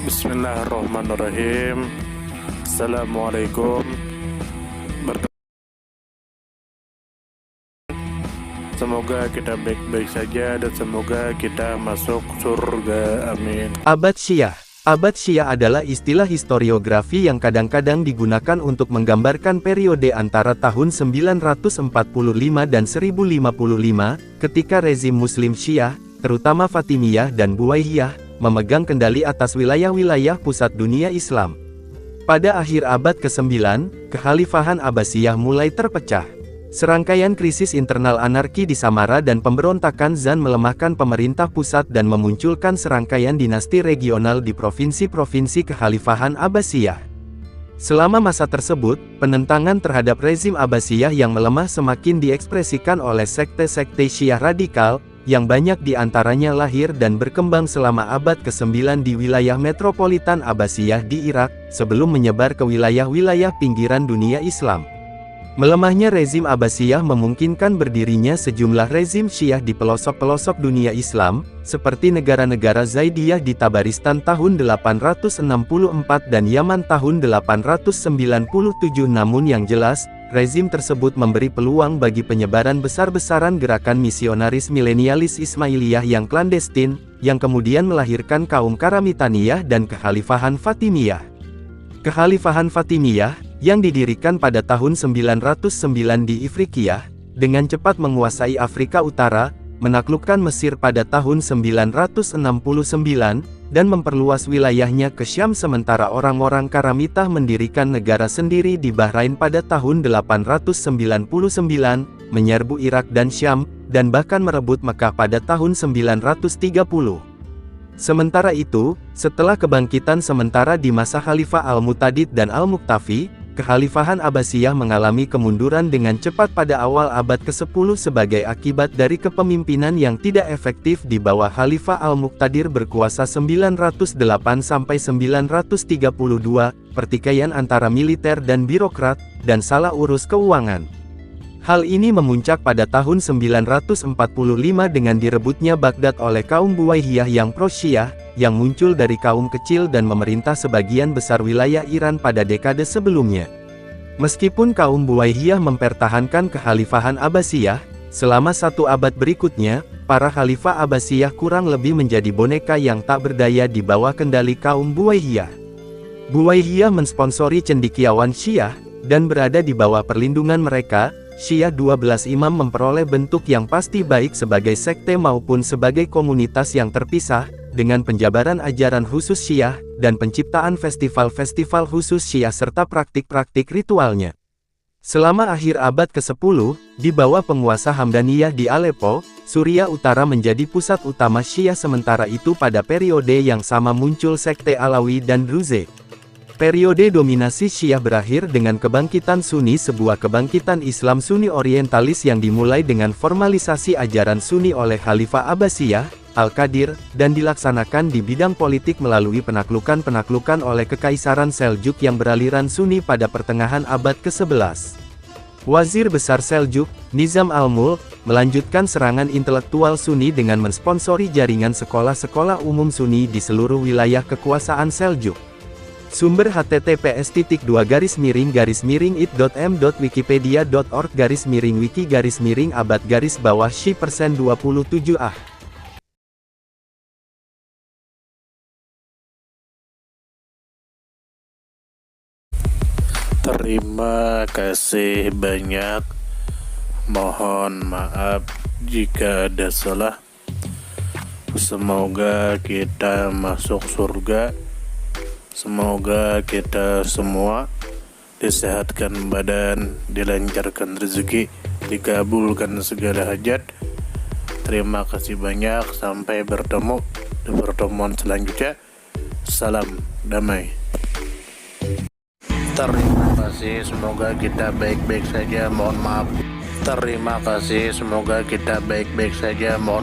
Bismillahirrahmanirrahim. Assalamualaikum. Semoga kita baik-baik saja dan semoga kita masuk surga. Amin. Abad Syiah. Abad Syiah adalah istilah historiografi yang kadang-kadang digunakan untuk menggambarkan periode antara tahun 945 dan 1055, ketika rezim Muslim Syiah, terutama Fatimiyah dan Buwaihiyah, memegang kendali atas wilayah-wilayah pusat dunia Islam. Pada akhir abad ke-9, Kekhalifahan Abbasiyah mulai terpecah. Serangkaian krisis internal, anarki di Samara dan pemberontakan Zan melemahkan pemerintah pusat dan memunculkan serangkaian dinasti regional di provinsi-provinsi Kekhalifahan Abbasiyah. Selama masa tersebut, penentangan terhadap rezim Abbasiyah yang melemah semakin diekspresikan oleh sekte-sekte Syiah radikal, yang banyak di antaranya lahir dan berkembang selama abad ke-9 di wilayah metropolitan Abbasiyah di Irak, sebelum menyebar ke wilayah-wilayah pinggiran dunia Islam. Melemahnya rezim Abbasiyah memungkinkan berdirinya sejumlah rezim Syiah di pelosok-pelosok dunia Islam, seperti negara-negara Zaidiyah di Tabaristan tahun 864 dan Yaman tahun 897. Namun yang jelas, rezim tersebut memberi peluang bagi penyebaran besar-besaran gerakan misionaris milenialis Ismailiyah yang klandestin, yang kemudian melahirkan kaum Karamitaniyah dan Kekhalifahan Fatimiyah. Kekhalifahan Fatimiyah, yang didirikan pada tahun 909 di Ifriqiyah, dengan cepat menguasai Afrika Utara, menaklukkan Mesir pada tahun 969, dan memperluas wilayahnya ke Syam, sementara orang-orang Karamitah mendirikan negara sendiri di Bahrain pada tahun 899, menyerbu Irak dan Syam, dan bahkan merebut Mekah pada tahun 930. Sementara itu, setelah kebangkitan sementara di masa Khalifah Al-Mu'tadid dan Al-Muqtafi, Kekhalifahan Abbasiyah mengalami kemunduran dengan cepat pada awal abad ke-10 sebagai akibat dari kepemimpinan yang tidak efektif di bawah Khalifah Al-Muqtadir berkuasa 908-932, pertikaian antara militer dan birokrat, dan salah urus keuangan. Hal ini memuncak pada tahun 945 dengan direbutnya Baghdad oleh kaum Buwaihiyah yang pro-Syiah, yang muncul dari kaum kecil dan memerintah sebagian besar wilayah Iran pada dekade sebelumnya. Meskipun kaum Buwaihiyah mempertahankan Kekhalifahan Abbasiyah, selama satu abad berikutnya, para Khalifah Abbasiyah kurang lebih menjadi boneka yang tak berdaya di bawah kendali kaum Buwaihiyah. Buwaihiyah mensponsori cendekiawan Syiah, dan berada di bawah perlindungan mereka. Syiah 12 imam memperoleh bentuk yang pasti baik sebagai sekte maupun sebagai komunitas yang terpisah, dengan penjabaran ajaran khusus Syiah, dan penciptaan festival-festival khusus Syiah serta praktik-praktik ritualnya. Selama akhir abad ke-10, di bawah penguasa Hamdaniyah di Aleppo, Suriah Utara menjadi pusat utama Syiah, sementara itu pada periode yang sama muncul sekte Alawi dan Druze. Periode dominasi Syiah berakhir dengan kebangkitan Sunni, sebuah kebangkitan Islam Sunni orientalis yang dimulai dengan formalisasi ajaran Sunni oleh Khalifah Abbasiyah, Al-Qadir, dan dilaksanakan di bidang politik melalui penaklukan-penaklukan oleh Kekaisaran Seljuk yang beraliran Sunni pada pertengahan abad ke-11. Wazir Besar Seljuk, Nizam al-Mulk, melanjutkan serangan intelektual Sunni dengan mensponsori jaringan sekolah-sekolah umum Sunni di seluruh wilayah kekuasaan Seljuk. Sumber https://it.m.wikipedia.org/wiki-abad-Syi%27ah. Terima kasih banyak. Mohon maaf jika ada salah. Semoga kita masuk surga. Semoga kita semua disehatkan badan, dilancarkan rezeki, dikabulkan segala hajat. Terima kasih banyak. Sampai bertemu di pertemuan selanjutnya. Salam damai. Terima kasih. Semoga kita baik-baik saja. Mohon maaf. Terima kasih. Semoga kita baik-baik saja. Mohon maaf.